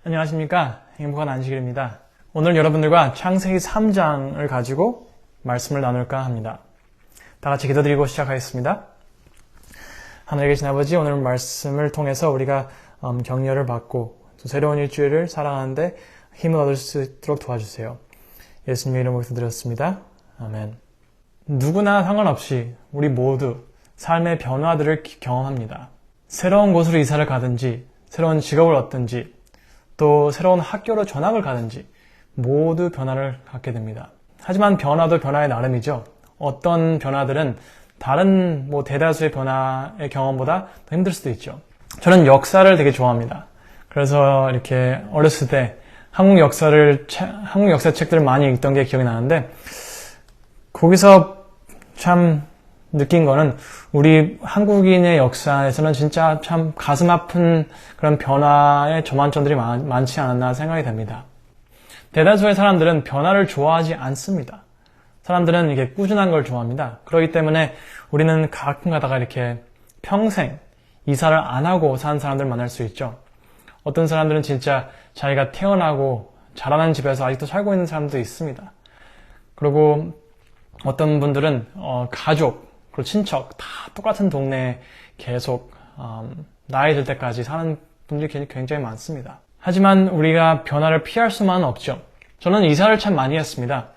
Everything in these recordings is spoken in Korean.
안녕하십니까. 행복한 안식일입니다. 오늘 여러분들과 창세기 3장을 가지고 말씀을 나눌까 합니다. 다 같이 기도드리고 시작하겠습니다. 하늘에 계신 아버지, 오늘 말씀을 통해서 우리가 격려를 받고 또 새로운 일주일을 살아가는데 힘을 얻을 수 있도록 도와주세요. 예수님의 이름으로 기도드렸습니다. 아멘. 누구나 상관없이 우리 모두 삶의 변화들을 경험합니다. 새로운 곳으로 이사를 가든지 새로운 직업을 얻든지 또 새로운 학교로 전학을 가든지 모두 변화를 갖게 됩니다. 하지만 변화도 변화의 나름이죠. 어떤 변화들은 다른 대다수의 변화의 경험보다 더 힘들 수도 있죠. 저는 역사를 되게 좋아합니다. 그래서 이렇게 어렸을 때 한국 역사 책들을 많이 읽던 게 기억이 나는데 거기서 참 느낀 거는 우리 한국인의 역사에서는 진짜 참 가슴 아픈 그런 변화의 저만점들이 많지 않았나 생각이 됩니다. 대다수의 사람들은 변화를 좋아하지 않습니다. 사람들은 이게 꾸준한 걸 좋아합니다. 그렇기 때문에 우리는 가끔 가다가 이렇게 평생 이사를 안 하고 사는 사람들을 만날 수 있죠. 어떤 사람들은 진짜 자기가 태어나고 자라난 집에서 아직도 살고 있는 사람도 있습니다. 그리고 어떤 분들은 가족, 그리고 친척 다 똑같은 동네에 계속 나이 들 때까지 사는 분들이 굉장히 많습니다. 하지만 우리가 변화를 피할 수만은 없죠. 저는 이사를 참 많이 했습니다.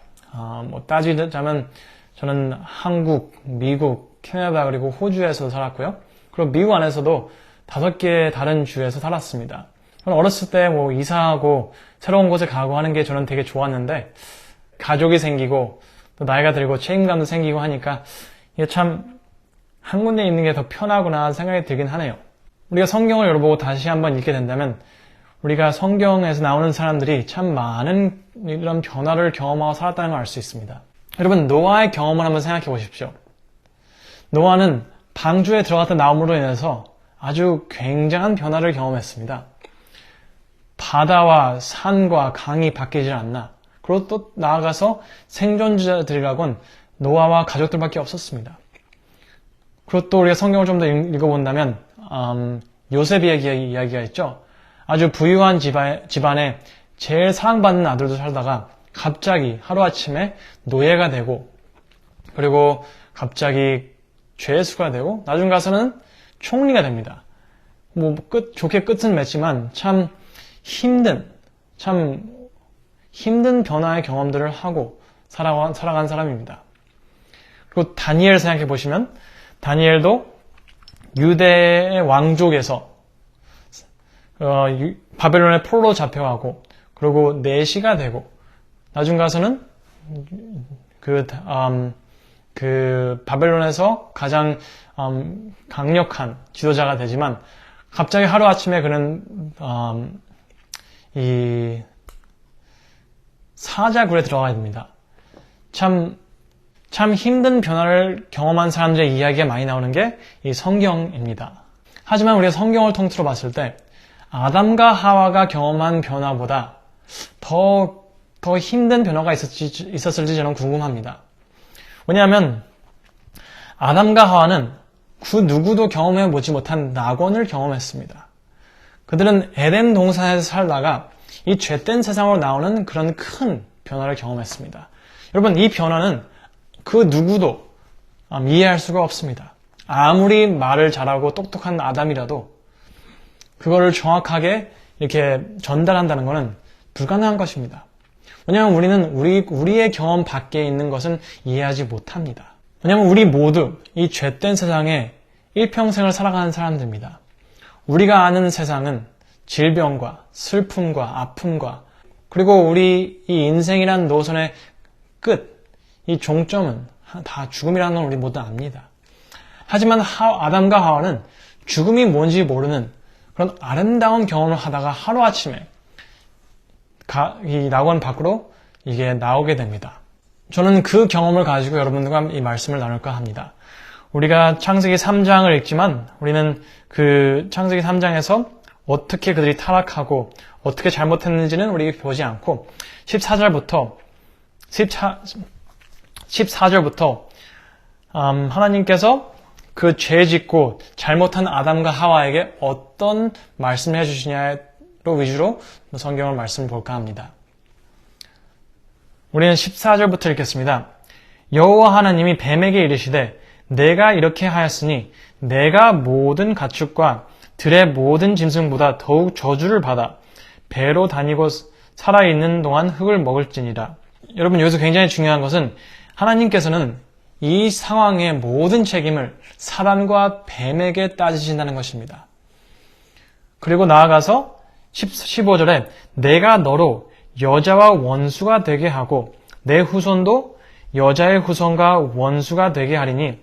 따지자면 저는 한국, 미국, 캐나다 그리고 호주에서 살았고요. 그리고 미국 안에서도 5개의 다른 주에서 살았습니다. 저는 어렸을 때 이사하고 새로운 곳에 가고 하는 게 저는 되게 좋았는데 가족이 생기고 또 나이가 들고 책임감도 생기고 하니까 이게 참 한 군데 있는 게 더 편하구나 생각이 들긴 하네요. 우리가 성경을 열어보고 다시 한번 읽게 된다면 우리가 성경에서 나오는 사람들이 참 많은 이런 변화를 경험하고 살았다는 걸 알 수 있습니다. 여러분, 노아의 경험을 한번 생각해 보십시오. 노아는 방주에 들어갔던 나옴으로 인해서 아주 굉장한 변화를 경험했습니다. 바다와 산과 강이 바뀌질 않나. 그리고 또 나아가서 생존자들이라곤 노아와 가족들밖에 없었습니다. 그리고 또 우리가 성경을 좀 더 읽어본다면 요셉의 이야기가 있죠. 아주 부유한 집안에 제일 사랑받는 아들도 살다가 갑자기 하루아침에 노예가 되고 그리고 갑자기 죄수가 되고 나중 가서는 총리가 됩니다. 좋게 끝은 맺지만 참 힘든 변화의 경험들을 하고 살아간 사람입니다. 그리고 다니엘 생각해 보시면 다니엘도 유대의 왕족에서 바벨론의 포로로 잡혀가고 그리고 내시가 되고 나중 가서는 바벨론에서 가장 강력한 지도자가 되지만 갑자기 하루아침에 그는 이 사자굴에 들어가야 됩니다. 참 힘든 변화를 경험한 사람들의 이야기가 많이 나오는 게 이 성경입니다. 하지만 우리가 성경을 통틀어 봤을 때 아담과 하와가 경험한 변화보다 더 힘든 변화가 있었을지 저는 궁금합니다. 왜냐하면 아담과 하와는 그 누구도 경험해보지 못한 낙원을 경험했습니다. 그들은 에덴 동산에서 살다가 이 죄된 세상으로 나오는 그런 큰 변화를 경험했습니다. 여러분, 이 변화는 그 누구도 이해할 수가 없습니다. 아무리 말을 잘하고 똑똑한 아담이라도 그거를 정확하게 이렇게 전달한다는 것은 불가능한 것입니다. 왜냐하면 우리는 우리의 경험 밖에 있는 것은 이해하지 못합니다. 왜냐하면 우리 모두 이 죄된 세상에 일평생을 살아가는 사람들입니다. 우리가 아는 세상은 질병과 슬픔과 아픔과 그리고 우리 이 인생이란 노선의 끝, 이 종점은 다 죽음이라는 걸 우리 모두 압니다. 하지만 아담과 하와는 죽음이 뭔지 모르는 그런 아름다운 경험을 하다가 하루아침에 이 낙원 밖으로 이게 나오게 됩니다. 저는 그 경험을 가지고 여러분들과 이 말씀을 나눌까 합니다. 우리가 창세기 3장을 읽지만 우리는 그 창세기 3장에서 어떻게 그들이 타락하고 어떻게 잘못했는지는 우리가 보지 않고 14절부터 하나님께서 그 죄 짓고 잘못한 아담과 하와에게 어떤 말씀을 해주시냐에 위주로 성경을 말씀을 볼까 합니다. 우리는 14절부터 읽겠습니다. 여호와 하나님이 뱀에게 이르시되 내가 이렇게 하였으니 내가 모든 가축과 들의 모든 짐승보다 더욱 저주를 받아 배로 다니고 살아있는 동안 흙을 먹을지니라. 여러분, 여기서 굉장히 중요한 것은 하나님께서는 이 상황의 모든 책임을 사단과 뱀에게 따지신다는 것입니다. 그리고 나아가서 15절에 내가 너로 여자와 원수가 되게 하고 내 후손도 여자의 후손과 원수가 되게 하리니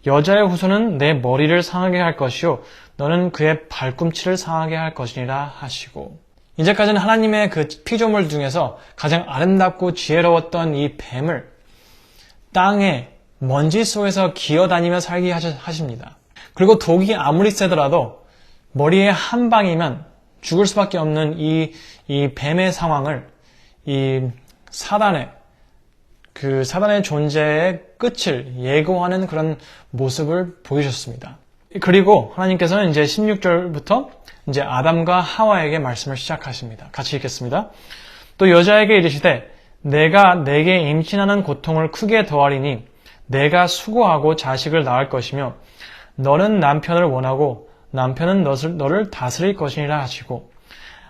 여자의 후손은 내 머리를 상하게 할 것이요 너는 그의 발꿈치를 상하게 할 것이니라 하시고, 이제까지는 하나님의 그 피조물 중에서 가장 아름답고 지혜로웠던 이 뱀을 땅에 먼지 속에서 기어다니며 살게 하십니다. 그리고 독이 아무리 세더라도 머리에 한 방이면 죽을 수밖에 없는 이 뱀의 상황을 이 사단의 존재의 끝을 예고하는 그런 모습을 보이셨습니다. 그리고 하나님께서는 이제 16절부터 이제 아담과 하와에게 말씀을 시작하십니다. 같이 읽겠습니다. 또 여자에게 이르시되 내가 내게 임신하는 고통을 크게 더하리니 내가 수고하고 자식을 낳을 것이며 너는 남편을 원하고 남편은 너를 다스릴 것이니라 하시고,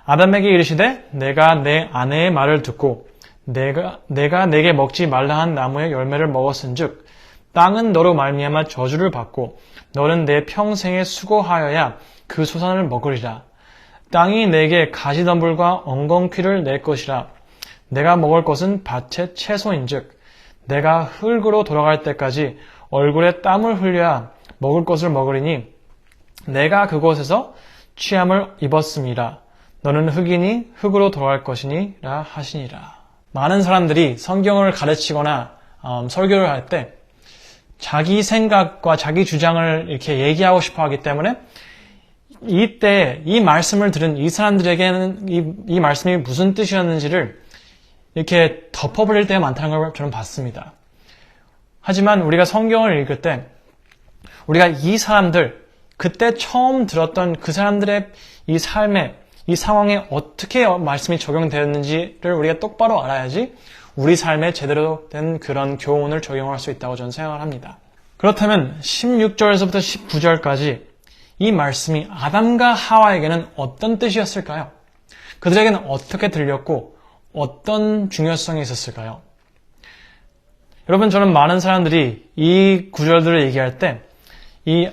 아담에게 이르시되 내가 내 아내의 말을 듣고 내가 내게 먹지 말라 한 나무의 열매를 먹었은즉 땅은 너로 말미암아 저주를 받고 너는 내 평생에 수고하여야 그 소산을 먹으리라. 땅이 내게 가시덤불과 엉겅퀴를 낼 것이라. 내가 먹을 것은 밭의 채소인즉 내가 흙으로 돌아갈 때까지 얼굴에 땀을 흘려야 먹을 것을 먹으리니 내가 그곳에서 취함을 입었음이라. 너는 흙이니 흙으로 돌아갈 것이니라 하시니라. 많은 사람들이 성경을 가르치거나 설교를 할 때 자기 생각과 자기 주장을 이렇게 얘기하고 싶어 하기 때문에 이때 이 말씀을 들은 이 사람들에게는 이 말씀이 무슨 뜻이었는지를 이렇게 덮어버릴 때가 많다는 걸 저는 봤습니다. 하지만 우리가 성경을 읽을 때 우리가 이 사람들, 그때 처음 들었던 그 사람들의 이 삶에, 이 상황에 어떻게 말씀이 적용되었는지를 우리가 똑바로 알아야지 우리 삶에 제대로 된 그런 교훈을 적용할 수 있다고 저는 생각을 합니다. 그렇다면 16절에서부터 19절까지 이 말씀이 아담과 하와에게는 어떤 뜻이었을까요? 그들에게는 어떻게 들렸고 어떤 중요성이 있었을까요? 여러분, 저는 많은 사람들이 이 구절들을 얘기할 때 이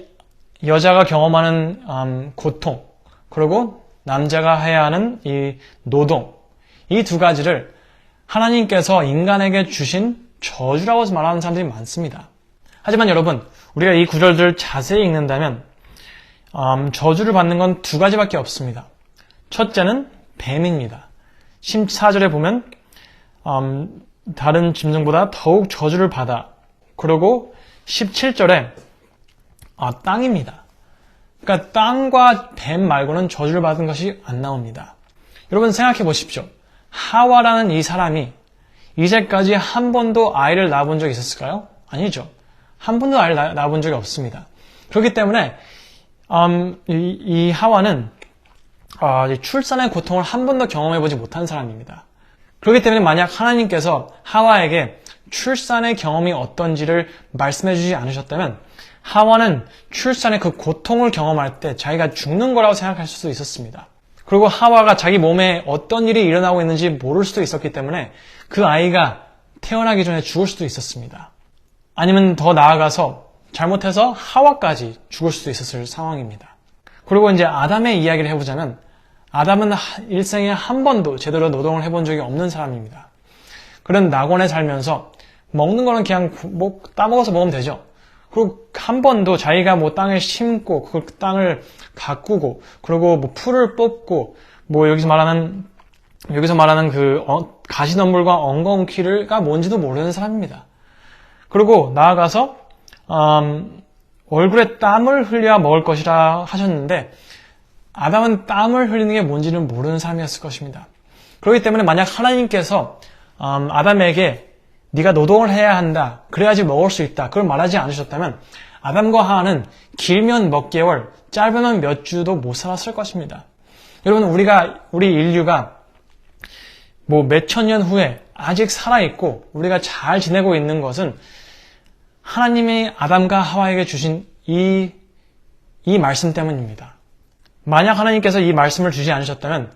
여자가 경험하는 고통, 그리고 남자가 해야 하는 이 노동, 이 두 가지를 하나님께서 인간에게 주신 저주라고 말하는 사람들이 많습니다. 하지만 여러분, 우리가 이 구절들을 자세히 읽는다면 저주를 받는 건 두 가지밖에 없습니다. 첫째는 뱀입니다. 14절에 보면 다른 짐승보다 더욱 저주를 받아. 그리고 17절에 땅입니다. 그러니까 땅과 뱀 말고는 저주를 받은 것이 안 나옵니다. 여러분 생각해 보십시오. 하와라는 이 사람이 이제까지 한 번도 아이를 낳아본 적이 있었을까요? 아니죠. 한 번도 아이를 낳아본 적이 없습니다. 그렇기 때문에 이 하와는 출산의 고통을 한 번도 경험해보지 못한 사람입니다. 그렇기 때문에 만약 하나님께서 하와에게 출산의 경험이 어떤지를 말씀해주지 않으셨다면 하와는 출산의 그 고통을 경험할 때 자기가 죽는 거라고 생각할 수도 있었습니다. 그리고 하와가 자기 몸에 어떤 일이 일어나고 있는지 모를 수도 있었기 때문에 그 아이가 태어나기 전에 죽을 수도 있었습니다. 아니면 더 나아가서 잘못해서 하와까지 죽을 수도 있었을 상황입니다. 그리고 이제 아담의 이야기를 해보자면 아담은 일생에 한 번도 제대로 노동을 해본 적이 없는 사람입니다. 그런 낙원에 살면서 먹는 거는 그냥 따먹어서 먹으면 되죠. 그리고 한 번도 자기가 땅을 심고 그 땅을 가꾸고 그리고 풀을 뽑고 여기서 말하는 그 가시덤불과 엉겅퀴가 뭔지도 모르는 사람입니다. 그리고 나아가서 얼굴에 땀을 흘려야 먹을 것이라 하셨는데 아담은 땀을 흘리는 게 뭔지는 모르는 사람이었을 것입니다. 그렇기 때문에 만약 하나님께서 아담에게 네가 노동을 해야 한다, 그래야지 먹을 수 있다, 그걸 말하지 않으셨다면 아담과 하와는 길면 몇 개월, 짧으면 몇 주도 못 살았을 것입니다. 여러분, 우리 인류가 뭐 몇천 년 후에 아직 살아있고 우리가 잘 지내고 있는 것은 하나님이 아담과 하와에게 주신 이 말씀 때문입니다. 만약 하나님께서 이 말씀을 주지 않으셨다면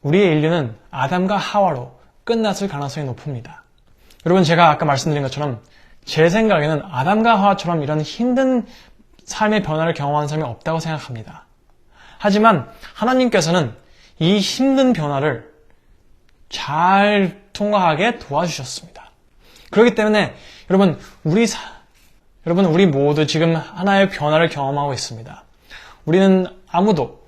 우리의 인류는 아담과 하와로 끝났을 가능성이 높습니다. 여러분, 제가 아까 말씀드린 것처럼 제 생각에는 아담과 하와처럼 이런 힘든 삶의 변화를 경험한 사람이 없다고 생각합니다. 하지만 하나님께서는 이 힘든 변화를 잘 통과하게 도와주셨습니다. 그렇기 때문에 여러분, 우리 모두 지금 하나의 변화를 경험하고 있습니다. 우리는 아무도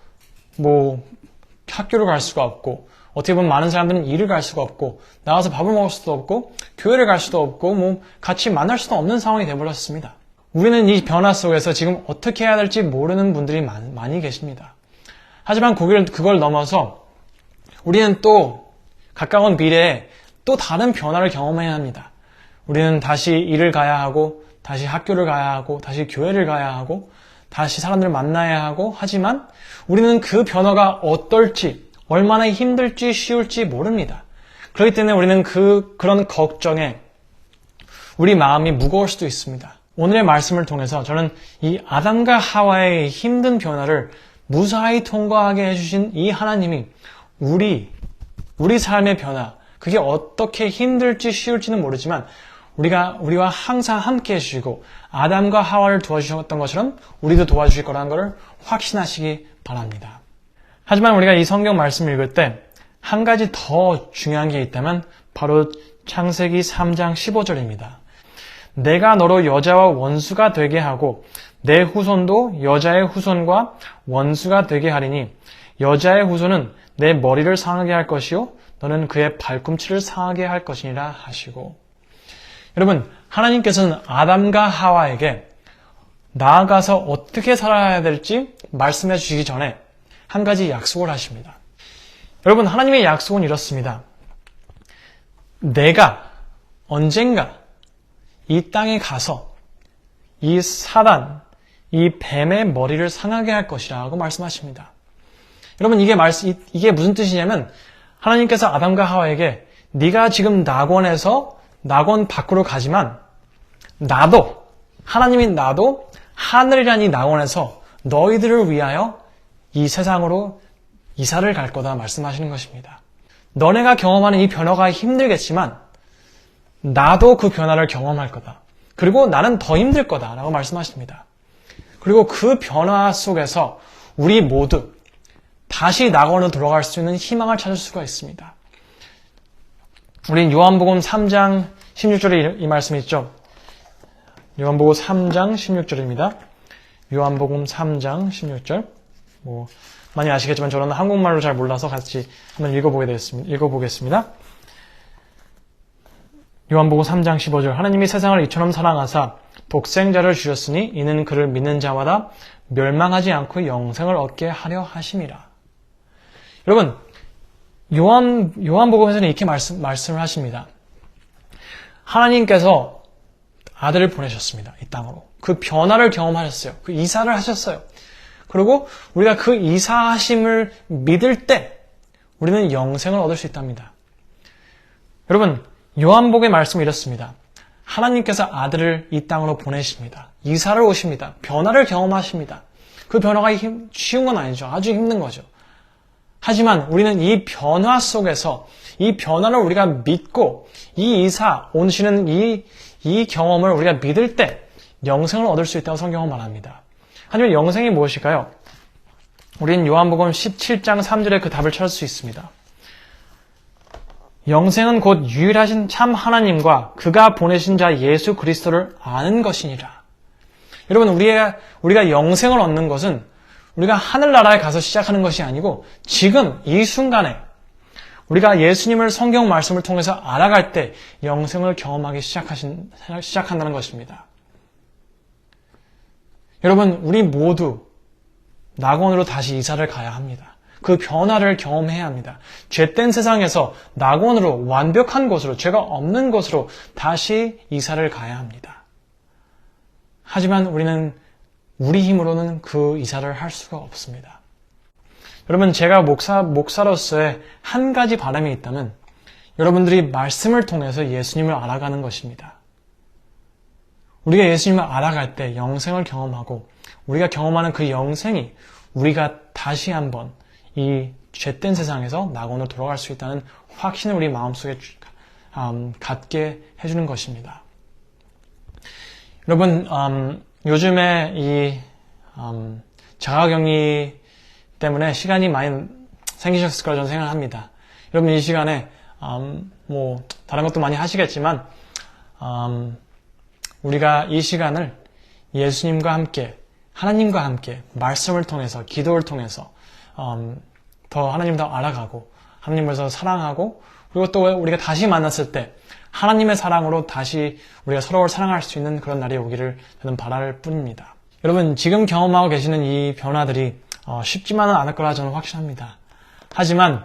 학교를 갈 수가 없고, 어떻게 보면 많은 사람들은 일을 갈 수가 없고, 나가서 밥을 먹을 수도 없고, 교회를 갈 수도 없고, 같이 만날 수도 없는 상황이 되어버렸습니다. 우리는 이 변화 속에서 지금 어떻게 해야 될지 모르는 분들이 많이 계십니다. 하지만 그걸 넘어서 우리는 또 가까운 미래에 또 다른 변화를 경험해야 합니다. 우리는 다시 일을 가야 하고, 다시 학교를 가야 하고, 다시 교회를 가야 하고, 다시 사람들을 만나야 하고, 하지만 우리는 그 변화가 어떨지, 얼마나 힘들지, 쉬울지 모릅니다. 그렇기 때문에 우리는 그런 걱정에 우리 마음이 무거울 수도 있습니다. 오늘의 말씀을 통해서 저는 이 아담과 하와의 힘든 변화를 무사히 통과하게 해주신 이 하나님이 우리 삶의 변화, 그게 어떻게 힘들지 쉬울지는 모르지만 우리와 항상 함께 해주시고 아담과 하와를 도와주셨던 것처럼 우리도 도와주실 거라는 것을 확신하시기 바랍니다. 하지만 우리가 이 성경 말씀을 읽을 때 한 가지 더 중요한 게 있다면 바로 창세기 3장 15절입니다. 내가 너로 여자와 원수가 되게 하고 내 후손도 여자의 후손과 원수가 되게 하리니 여자의 후손은 내 머리를 상하게 할 것이요 너는 그의 발꿈치를 상하게 할 것이니라 하시고, 여러분, 하나님께서는 아담과 하와에게 나아가서 어떻게 살아야 될지 말씀해 주시기 전에 한 가지 약속을 하십니다. 여러분, 하나님의 약속은 이렇습니다. 내가 언젠가 이 땅에 가서 이 사단, 이 뱀의 머리를 상하게 할 것이라고 말씀하십니다. 여러분, 이게 무슨 뜻이냐면 하나님께서 아담과 하와에게 네가 지금 낙원 밖으로 가지만 하나님인 나도 하늘이란 이 낙원에서 너희들을 위하여 이 세상으로 이사를 갈 거다 말씀하시는 것입니다. 너네가 경험하는 이 변화가 힘들겠지만 나도 그 변화를 경험할 거다. 그리고 나는 더 힘들 거다라고 말씀하십니다. 그리고 그 변화 속에서 우리 모두 다시 낙원으로 돌아갈 수 있는 희망을 찾을 수가 있습니다. 우린 요한복음 3장 16절에 이 말씀이 있죠. 요한복음 3장 16절입니다. 요한복음 3장 16절. 많이 아시겠지만 저는 한국말로 잘 몰라서 같이 한번 읽어보겠습니다. 요한복음 3장 15절. 하나님이 세상을 이처럼 사랑하사 독생자를 주셨으니 이는 그를 믿는 자마다 멸망하지 않고 영생을 얻게 하려 하심이라. 여러분, 요한복음에서는 이렇게 말씀을 하십니다. 하나님께서 아들을 보내셨습니다. 이 땅으로. 그 변화를 경험하셨어요. 그 이사를 하셨어요. 그리고 우리가 그 이사하심을 믿을 때 우리는 영생을 얻을 수 있답니다. 여러분, 요한복음의 말씀이 이렇습니다. 하나님께서 아들을 이 땅으로 보내십니다. 이사를 오십니다. 변화를 경험하십니다. 그 변화가 쉬운 건 아니죠. 아주 힘든 거죠. 하지만 우리는 이 변화 속에서 이 변화를 우리가 믿고 이 이사 오시는 이 경험을 우리가 믿을 때 영생을 얻을 수 있다고 성경은 말합니다. 하지만 영생이 무엇일까요? 우리는 요한복음 17장 3절에 그 답을 찾을 수 있습니다. 영생은 곧 유일하신 참 하나님과 그가 보내신 자 예수 그리스도를 아는 것이니라. 여러분, 우리가 영생을 얻는 것은 우리가 하늘나라에 가서 시작하는 것이 아니고 지금 이 순간에 우리가 예수님을 성경 말씀을 통해서 알아갈 때 영생을 경험하기 시작한다는 것입니다. 여러분, 우리 모두 낙원으로 다시 이사를 가야 합니다. 그 변화를 경험해야 합니다. 죄된 세상에서 낙원으로, 완벽한 곳으로, 죄가 없는 곳으로 다시 이사를 가야 합니다. 하지만 우리는 우리 힘으로는 그 이사를 할 수가 없습니다. 여러분, 제가 목사로서의 한 가지 바람이 있다면 여러분들이 말씀을 통해서 예수님을 알아가는 것입니다. 우리가 예수님을 알아갈 때 영생을 경험하고 우리가 경험하는 그 영생이 우리가 다시 한번 이 죄된 세상에서 낙원으로 돌아갈 수 있다는 확신을 우리 마음속에 갖게 해주는 것입니다. 여러분, 요즘에 이 자가격리 때문에 시간이 많이 생기셨을 거라 저는 생각합니다. 여러분, 이 시간에 다른 것도 많이 하시겠지만 우리가 이 시간을 예수님과 함께, 하나님과 함께 말씀을 통해서, 기도를 통해서 더 하나님 더 알아가고 하나님을 더 사랑하고, 그리고 또 우리가 다시 만났을 때 하나님의 사랑으로 다시 우리가 서로를 사랑할 수 있는 그런 날이 오기를 저는 바랄 뿐입니다. 여러분, 지금 경험하고 계시는 이 변화들이 쉽지만은 않을 거라 저는 확신합니다. 하지만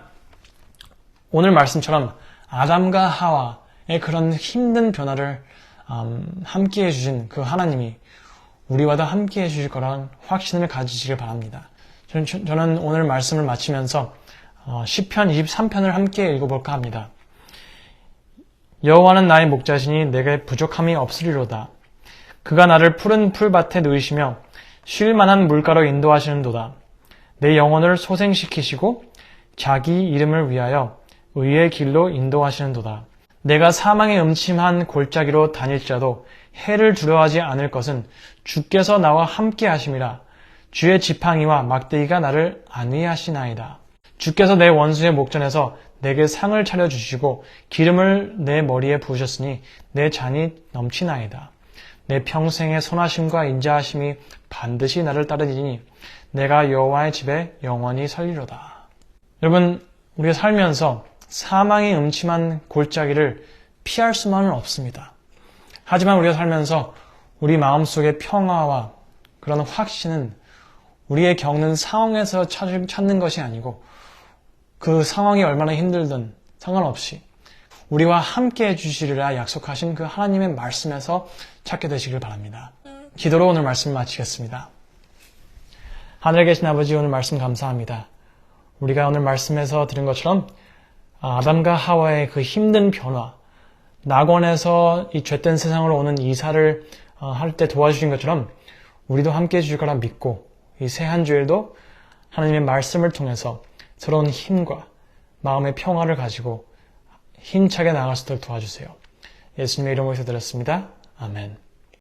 오늘 말씀처럼 아담과 하와의 그런 힘든 변화를 함께 해주신 그 하나님이 우리와도 함께 해주실 거라는 확신을 가지시길 바랍니다. 저는 오늘 말씀을 마치면서 시편 23편을 함께 읽어볼까 합니다. 여호와는 나의 목자시니 내게 부족함이 없으리로다. 그가 나를 푸른 풀밭에 누이시며 쉴 만한 물가로 인도하시는도다. 내 영혼을 소생시키시고 자기 이름을 위하여 의의 길로 인도하시는도다. 내가 사망의 음침한 골짜기로 다닐지라도 해를 두려워하지 않을 것은 주께서 나와 함께 하심이라. 주의 지팡이와 막대기가 나를 안위하시나이다. 주께서 내 원수의 목전에서 내게 상을 차려주시고 기름을 내 머리에 부으셨으니 내 잔이 넘치나이다. 내 평생의 선하심과 인자하심이 반드시 나를 따르리니 내가 여호와의 집에 영원히 살리로다. 여러분, 우리가 살면서 사망의 음침한 골짜기를 피할 수만은 없습니다. 하지만 우리가 살면서 우리 마음속의 평화와 그런 확신은 우리의 겪는 상황에서 찾는 것이 아니고 그 상황이 얼마나 힘들든 상관없이 우리와 함께 해주시리라 약속하신 그 하나님의 말씀에서 찾게 되시길 바랍니다. 기도로 오늘 말씀을 마치겠습니다. 하늘에 계신 아버지, 오늘 말씀 감사합니다. 우리가 오늘 말씀에서 들은 것처럼 아담과 하와의 그 힘든 변화, 낙원에서 이 죄된 세상으로 오는 이사를 할 때 도와주신 것처럼 우리도 함께 해주실 거라 믿고 이 새 한 주일도 하나님의 말씀을 통해서 새로운 힘과 마음의 평화를 가지고 힘차게 나아갈 수 있도록 도와주세요. 예수님의 이름으로 기도드렸습니다. 아멘.